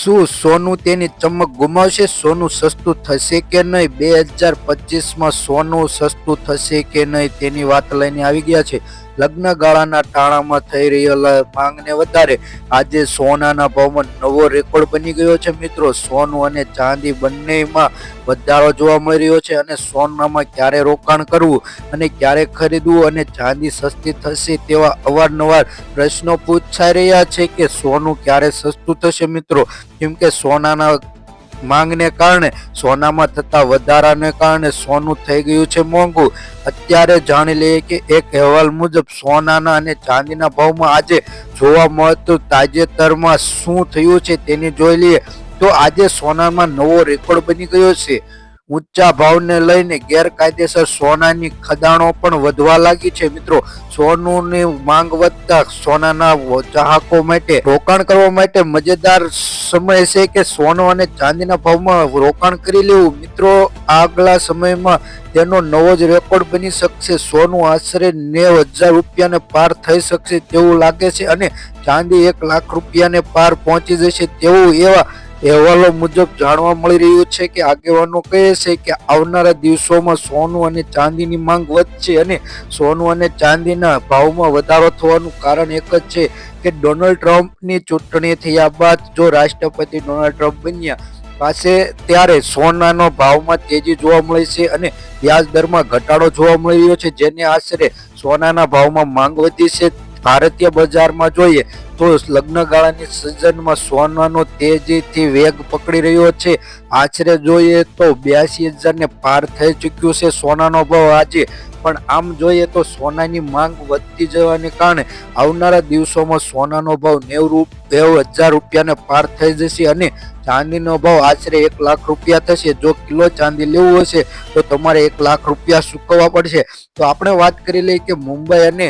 શું સોનું તેની ચમક ગુમાવશે? સોનું સસ્તું થશે કે નહીં? 2025માં સોનું સસ્તું થશે કે નહીં તેની વાત લઈને આવી ગયા છે. લગ્ન ગાળાના ટાણામાં થઈ રહેલા માંગને વધારે આજે સોનાના ભાવમાં નવો રેકોર્ડ બની ગયો છે. મિત્રો, સોનું અને ચાંદી બંનેમાં વધારો જોવા મળી રહ્યો છે અને સોનામાં ક્યારે રોકાણ કરવું અને ક્યારે ખરીદવું અને ચાંદી સસ્તી થશે તેવા અવારનવાર પ્રશ્નો પૂછાઈ રહ્યા છે કે સોનું ક્યારે સસ્તું થશે. મિત્રો, કેમ કે સોનાના માંગને કારણે સોનામાં થતા વધારાને કારણે સોનું થઈ ગયું છે મોંઘું. અત્યારે જાણી લઈએ કે એક અહેવાલ મુજબ સોનાના અને ચાંદીના ભાવમાં આજે જોવા મળતું તાજેતરમાં શું થયું છે તેની જોઈ લઈએ તો આજે સોનામાં નવો રેકોર્ડ બની ગયો છે. ઊંચા ભાવને લઈને ગેરકાયદેસર સોનાની ખદાણો પણ વધવા લાગી છે. મિત્રો, સોનુની માંગ વધતા સોનાના ચાહકો માટે રોકાણ કરવા માટે મજેદાર સમય છે કે સોનું અને ચાંદીના ભાવમાં રોકાણ કરી લેવું. મિત્રો, આગલા સમયમાં તેનો નવો જ રેકોર્ડ બની શકશે. સોનું આશરે 90,000 રૂપિયાને પાર થઈ શકશે તેવું લાગે છે અને ચાંદી 1 લાખ રૂપિયાને પાર પહોંચી જશે તેવું એવા અહેવાલો મુજબ જાણવા મળી રહ્યું છે કે આગેવાનો કહે છે કે આવનારા દિવસોમાં સોનું અને ચાંદીની માંગ વધશે અને સોનું અને ચાંદીના ભાવમાં વધારો થવાનું કારણ એક જ છે કે ડોનાલ્ડ ટ્રમ્પની ચૂંટણી થયા બાદ જો રાષ્ટ્રપતિ ડોનાલ્ડ ટ્રમ્પ બન્યા પાસે ત્યારે સોનાનો ભાવમાં તેજી જોવા મળી છે અને વ્યાજ દરમાં ઘટાડો જોવા મળી રહ્યો છે, જેને આશરે સોનાના ભાવમાં માંગ વધી છે. ભારતીય બજારમાં જોઈએ તો લગ્નગાળાની સિઝનમાં સોનાનો તેજીથી વેગ પકડી રહ્યો છે. આશરે જોઈએ તો 82,000 ને પાર થઈ ચૂક્યું છે સોનાનો ભાવ આજે. પણ આમ જોઈએ તો સોનાની માંગ વધતી જવાને કારણે આવનારા દિવસોમાં સોનાનો ભાવ 90,000 રૂપિયાને પાર થઈ જશે અને ચાંદીનો ભાવ આશરે 1 લાખ રૂપિયા થશે. જો કિલો ચાંદી લેવું હશે તો તમારે 1 લાખ રૂપિયા ચૂકવવા પડશે. તો આપણે વાત કરી લઈએ કે મુંબઈ અને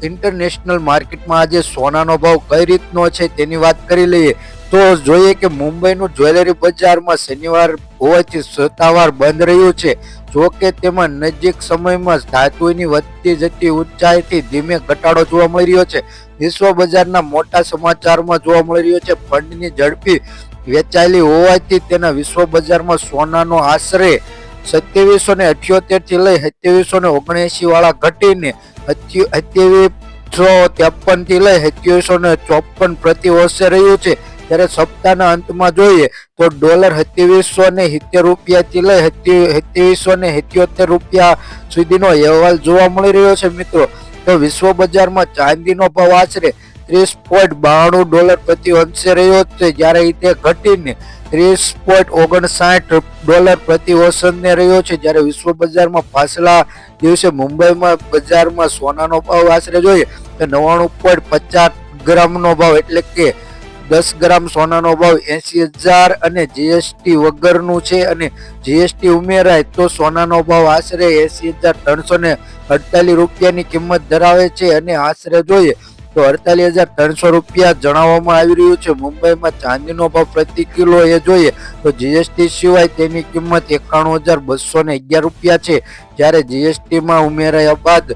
ઇન્ટરનેશનલ માર્કેટમાં આજે સોનાનો ભાવ કઈ રીતનો છે તેની વાત કરી લઈએ તો જોઈએ કે મુંબઈનું જ્વેલરી બજારમાં શનિવાર હોવાથી સત્તાવાર બંધ રહ્યું છે. જો કે તેમાં નજીક સમયમાં ધાતુની વધતી જતી ઊંચાઈથી ધીમે ઘટાડો જોવા મળી રહ્યો છે. વિશ્વ બજારના મોટા સમાચારમાં જોવા મળી રહ્યો છે ફંડની ઝડપી વેચાયેલી હોવાથી તેના વિશ્વ બજારમાં સોનાનો આશરે 2778 થી લઈ 2779 વાળા ઘટીને 2753 થી લઈ 2754 પ્રતિ વર્ષે રહ્યું છે. ત્યારે સપ્તાહના અંતમાં જોઈએ તો ડોલર 2770 રૂપિયાથી લઈ 2777 રૂપિયા સુધીનો અહેવાલ જોવા મળી રહ્યો છે. મિત્રો, તો વિશ્વ બજારમાં ચાંદીનો ભાવ આશરે $30.92 પ્રતિ અંશે રહ્યો છે, જ્યારે તે ઘટીને $30.59 પ્રતિ ઓસનને રહ્યો છે. જ્યારે વિશ્વ બજારમાં પાછલા દિવસે મુંબઈમાં બજારમાં સોનાનો ભાવ આશરે જોઈએ તો 99.50 ગ્રામનો ભાવ એટલે કે 10 ગ્રામ સોનાનો ભાવ 80,000 અને જીએસટી વગરનું છે અને જીએસટી ઉમેરાય તો સોનાનો ભાવ આશરે 80,348 રૂપિયાની કિંમત ધરાવે છે અને આશરે જોઈએ તો 48,300 રૂપિયા જણાવવામાં આવી રહ્યું છે. મુંબઈમાં ચાંદીનો ભાવ પ્રતિ કિલો એ જોઈએ તો જીએસટી સિવાય તેની કિંમત 91,211 રૂપિયા છે, જ્યારે જીએસટીમાં ઉમેરાયા બાદ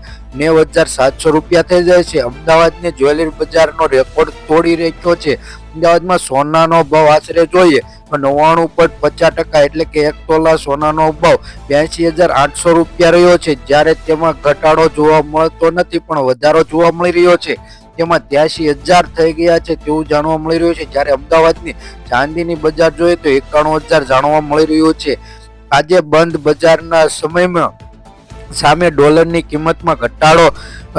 90,700 રૂપિયા થઈ જાય છે. અમદાવાદની જ્વેલરી બજારનો રેકોર્ડ તોડી રાખ્યો છે. અમદાવાદમાં સોનાનો ભાવ આશરે જોઈએ તો 99.50% એટલે કે 1 તોલા સોનાનો ભાવ 82,800 રૂપિયા રહ્યો છે, જ્યારે તેમાં ઘટાડો જોવા મળતો નથી પણ વધારો જોવા મળી રહ્યો છે. તેમાં 83,000 થઈ ગયા છે તેવું જાણવા મળી રહ્યું છે. જ્યારે અમદાવાદની ચાંદીની બજાર જોઈએ તો 91,000 જાણવા મળી રહ્યું છે. આજે બંધ બજારના સમયમાં સામે ડોલરની કિંમતમાં ઘટાડો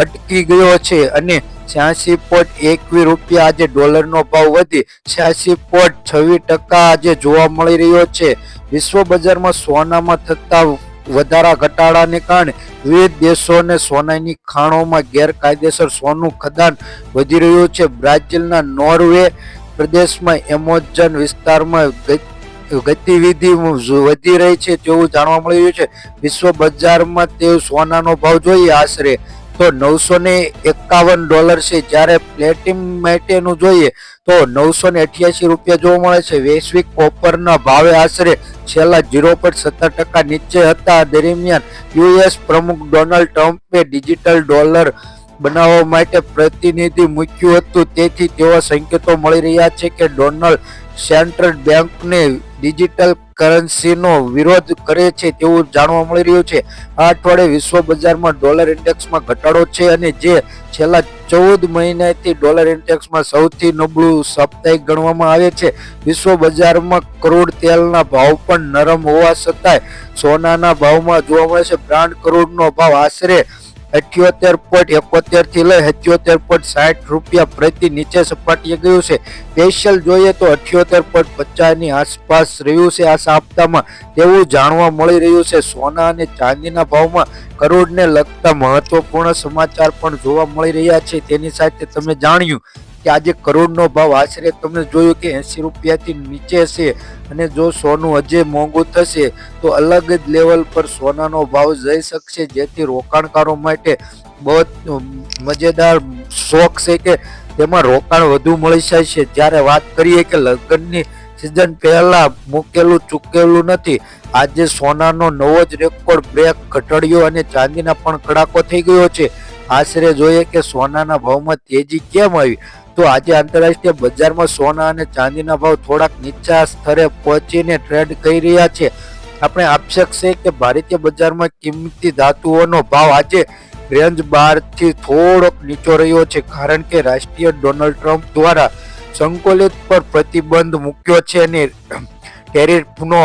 અટકી ગયો છે અને 86.21 રૂપિયા આજે ડોલરનો ભાવ વધી 86.26% આજે જોવા મળી રહ્યો છે. વિશ્વ બજારમાં સોનામાં થતા વધારા ઘટાડાને કારણે વિવિધ દેશોને સોનાની ખાણોમાં ગેરકાયદેસર સોનું ખદાન વધી રહ્યું છે. બ્રાઝિલના નોર્વે પ્રદેશમાં એમેઝોન વિસ્તારમાં ગતિવિધિ વધી રહી છે તેવું જાણવા મળી રહ્યું છે. વિશ્વ બજારમાં તે સોનાનો ભાવ જોઈએ આશરે તો $951 છે, જ્યારે પ્લેટિનમ માટેનું જોઈએ તો 988 રૂપિયા જોવા મળે છે. વૈશ્વિક કોપરના ભાવે આશરે છેલ્લા 0.17% નીચે હતા. દરમિયાન યુએસ પ્રમુખ ડોનાલ્ડ ટ્રમ્પે ડિજિટલ ડોલર બનાવવા માટે પ્રતિનિધિ મૂક્યું હતું. તેથી તેવા સંકેતો મળી રહ્યા છે કે ડોનાલ્ડ સેન્ટ્રલ બેંકને ડિજિટલ કરન્સીનો વિરોધ કરે છે તેવું જાણવા મળી રહ્યું છે. આ અઠવાડિયે વિશ્વ બજારમાં ડોલર ઇન્ડેક્સમાં ઘટાડો છે અને જે છેલ્લા 14 મહિનાથી ડોલર ઇન્ડેક્સમાં સૌથી નબળું સાપ્તાહિક ગણવામાં આવે છે. વિશ્વ બજારમાં ક્રૂડ તેલના ભાવ પણ નરમ હોવા છતાંય સોનાના ભાવમાં જોવા મળે છે. બ્રાન્ડ ક્રૂડનો ભાવ આશરે 78.71 થી લઈ 77.60 રૂપિયા પ્રતિ નીચે સપાટીએ ગયું છે. સ્પેશિયલ જોઈએ તો 78.50 ની આસપાસ રહ્યું છે આ સપ્તાહમાં તેવું જાણવા મળી રહ્યું છે. સોના અને ચાંદીના ભાવમાં ક્રૂડને લગતા મહત્વપૂર્ણ સમાચાર પણ જોવા મળી રહ્યા છે. તેની સાથે તમે જાણ્યું કે આજે ક્રૂડનો ભાવ આશરે તમે જોયું કે 80 રૂપિયાથી નીચે છે અને જો સોનું હજે મોંઘું થશે તો અલગ જ લેવલ પર સોનાનો ભાવ જઈ શકશે, જેથી રોકાણકારો માટે બહુ મજેદાર શોખ છે કે તેમાં રોકાણ વધુ મળી જાય છે. જ્યારે વાત કરીએ કે લગ્નની સિઝન પહેલા મૂકેલું ચૂકેલું નથી, આજે સોનાનો નવો જ રેકોર્ડ બ્રેક ઘટાડ્યો અને ચાંદીના પણ કડાકો થઈ ગયો છે. આશરે જોઈએ કે સોનાના ભાવમાં તેજી કેમ આવી, તો આજે આંતરરાષ્ટ્રીય બજારમાં સોના અને ચાંદીના ભાવ થોડાક નીચા સ્તરે પહોંચીને ટ્રેડ કરી રહ્યા છે. આપણે આક્ષેપ છે કે ભારતીય બજારમાં કિંમતી ધાતુઓનો ભાવ આજે રેન્જ 12 થી થોડોક નીચો રહ્યો છે, કારણ કે રાષ્ટ્રીય ડોનાલ્ડ ટ્રમ્પ દ્વારા સંકલિત પર પ્રતિબંધ મૂક્યો છે અને ટેરિફનો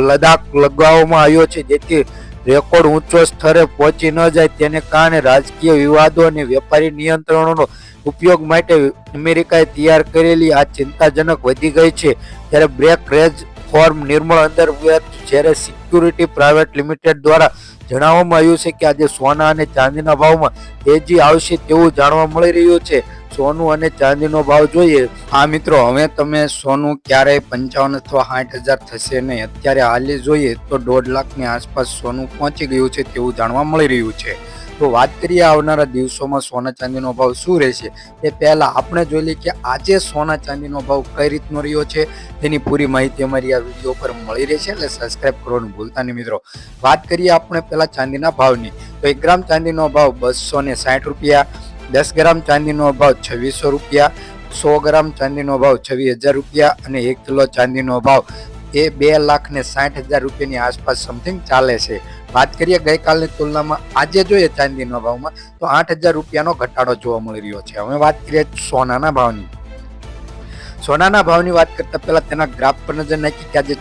લદાખ લગાવવામાં આવ્યો છે, જેથી રેકોર્ડ ઊંચો સ્તરે પહોંચી ન જાય. તેને કારણે રાજકીય વિવાદો અને વેપારી નિયંત્રણોનો ઉપયોગ માટે અમેરિકાએ તૈયાર કરેલી આ ચિંતાજનક વધી ગઈ છે. ત્યારે બ્રેક રેજ ફોર્મ નિર્મળ અંતર્ગત જ્યારે સિક્યુરિટી પ્રાઇવેટ લિમિટેડ દ્વારા જણાવવામાં આવ્યું છે કે આજે સોના અને ચાંદીના ભાવમાં તેજી આવશે તેવું જાણવા મળી રહ્યું છે. સોનું અને ચાંદીનો ભાવ જોઈએ. હા મિત્રો, હવે તમે સોનું ક્યારેય 55 અથવા 60,000 થશે નહીં. અત્યારે હાલે જોઈએ તો 1.5 લાખની આસપાસ સોનું પહોંચી ગયું છે તેવું જાણવા મળી રહ્યું છે. તો વાત કરીએ આવનારા દિવસોમાં સોના ચાંદીનો ભાવ શું રહેશે તે પહેલા આપણે જોઈ લઈએ કે આજે સોના ચાંદીનો ભાવ કઈ રીતનો રહ્યો છે. તેની પૂરી માહિતી અમારી આ વિડીયો પર મળી રહેશે, એટલે સબસ્ક્રાઇબ કરવાનું ભૂલતા નહીં મિત્રો. વાત કરીએ આપણે પહેલા ચાંદીના ભાવની, તો 1 ગ્રામ ચાંદીનો ભાવ 260 રૂપિયા, 10 ગ્રામ ચાંદીનો ભાવ 2600 રૂપિયા, 100 ગ્રામ ચાંદીનો ભાવ 26,000 રૂપિયા અને 1 કિલો ચાંદીનો ભાવ એ 2,60,000 રૂપિયાની આસપાસ સમથિંગ ચાલે છે. વાત કરીએ ગઈકાલની તુલનામાં આજે જોઈએ ચાંદીના ભાવમાં તો 8,000 રૂપિયાનો ઘટાડો જોવા મળી રહ્યો છે. હવે વાત કરીએ સોનાના ભાવની. સોનાના ભાવની વાત કરતા પહેલા તેના ગ્રાફ પર નજર નાખી કે આજે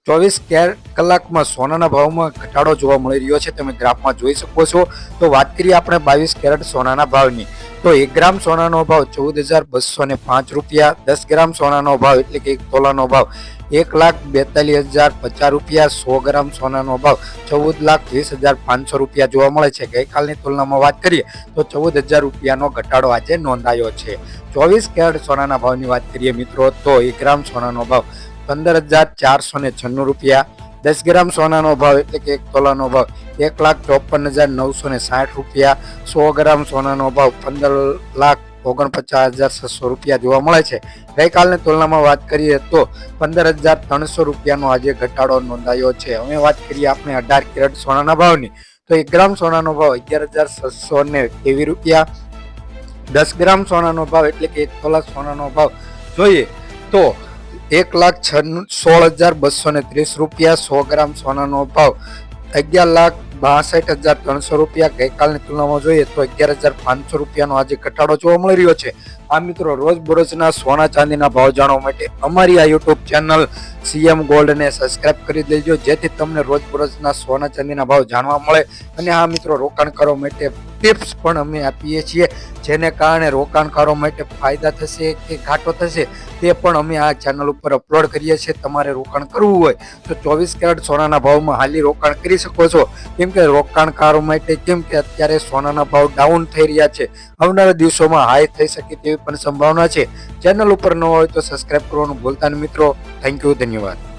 24 કલાકમાં સોનાના ભાવમાં ઘટાડો જોવા મળી રહ્યો છે, તમે ગ્રાફમાં જોઈ શકો છો. તો વાત કરીએ આપણે 22 કેરેટ સોનાના ભાવની, તો 1 ગ્રામ સોનાનો ભાવ 14,205 રૂપિયા, 10 ગ્રામ સોનાનો ભાવ એટલે કે 1 તોલાનો ભાવ 1,42,050 રૂપિયા, 100 ગ્રામ સોનાનો ભાવ 14,20,500 રૂપિયા જોવા મળે છે. ગઈકાલની તુલનામાં વાત કરીએ તો 14,000 રૂપિયાનો ઘટાડો આજે નોંધાયો છે. 24 કેરેટ સોનાના ભાવની વાત કરીએ મિત્રો તો 1 ગ્રામ સોનાનો ભાવ 15,496 રૂપિયા, 10 ગ્રામ સોનાનો ભાવ એટલે કે 1 તોલાનો ભાવ 1,54,960 રૂપિયા, 100 ગ્રામ સોનાનો ભાવ 15,49,600 રૂપિયા જોવા મળે છે. ગઈકાલની તુલનામાં વાત કરીએ તો 15,300 રૂપિયાનો આજે ઘટાડો નોંધાયો છે. હવે વાત કરીએ આપણે 18 કેરેટ સોનાના ભાવની, તો 1 ગ્રામ સોનાનો ભાવ 11,620 રૂપિયા, 10 ગ્રામ સોનાનો ભાવ એટલે કે 1 તોલા સોનાનો ભાવ જોઈએ તો 1,16,230 રૂપિયા, 100 ગ્રામ સોનાનો ભાવ 11,62,300 રૂપિયા. ગઈકાલની તુલનામાં જોઈએ તો 11,500 રૂપિયાનો આજે ઘટાડો જોવા મળી રહ્યો છે. આ મિત્રો, રોજબરોજના સોના ચાંદીના ભાવ જાણવા માટે અમારી આ યુટ્યુબ ચેનલ CM ગોલ્ડને સબસ્ક્રાઇબ કરી દેજો, જેથી તમને રોજબરોજના સોના ચાંદીના ભાવ જાણવા મળે. અને આ મિત્રો, રોકાણકારો માટે ટિપ્સ પણ અમે આપીએ છીએ, જેને કારણે રોકાણકારો માટે ફાયદા થશે કે ઘાટો થશે તે પણ અમે આ ચેનલ ઉપર અપલોડ કરીએ છીએ. તમારે રોકાણ કરવું હોય તો 24 કેરેટ સોનાના ભાવમાં હાલી રોકાણ કરી શકો છો, કેમ કે રોકાણકારો માટે કેમ કે અત્યારે સોનાના ભાવ ડાઉન થઈ રહ્યા છે, આવનારા દિવસોમાં હાઈ થઈ શકે તેવી પણ સંભાવના છે. ચેનલ ઉપર ન હોય તો સબસ્ક્રાઇબ કરવાનું ભૂલતા નહીં મિત્રો. થેન્ક યુ, ધન્યવાદ.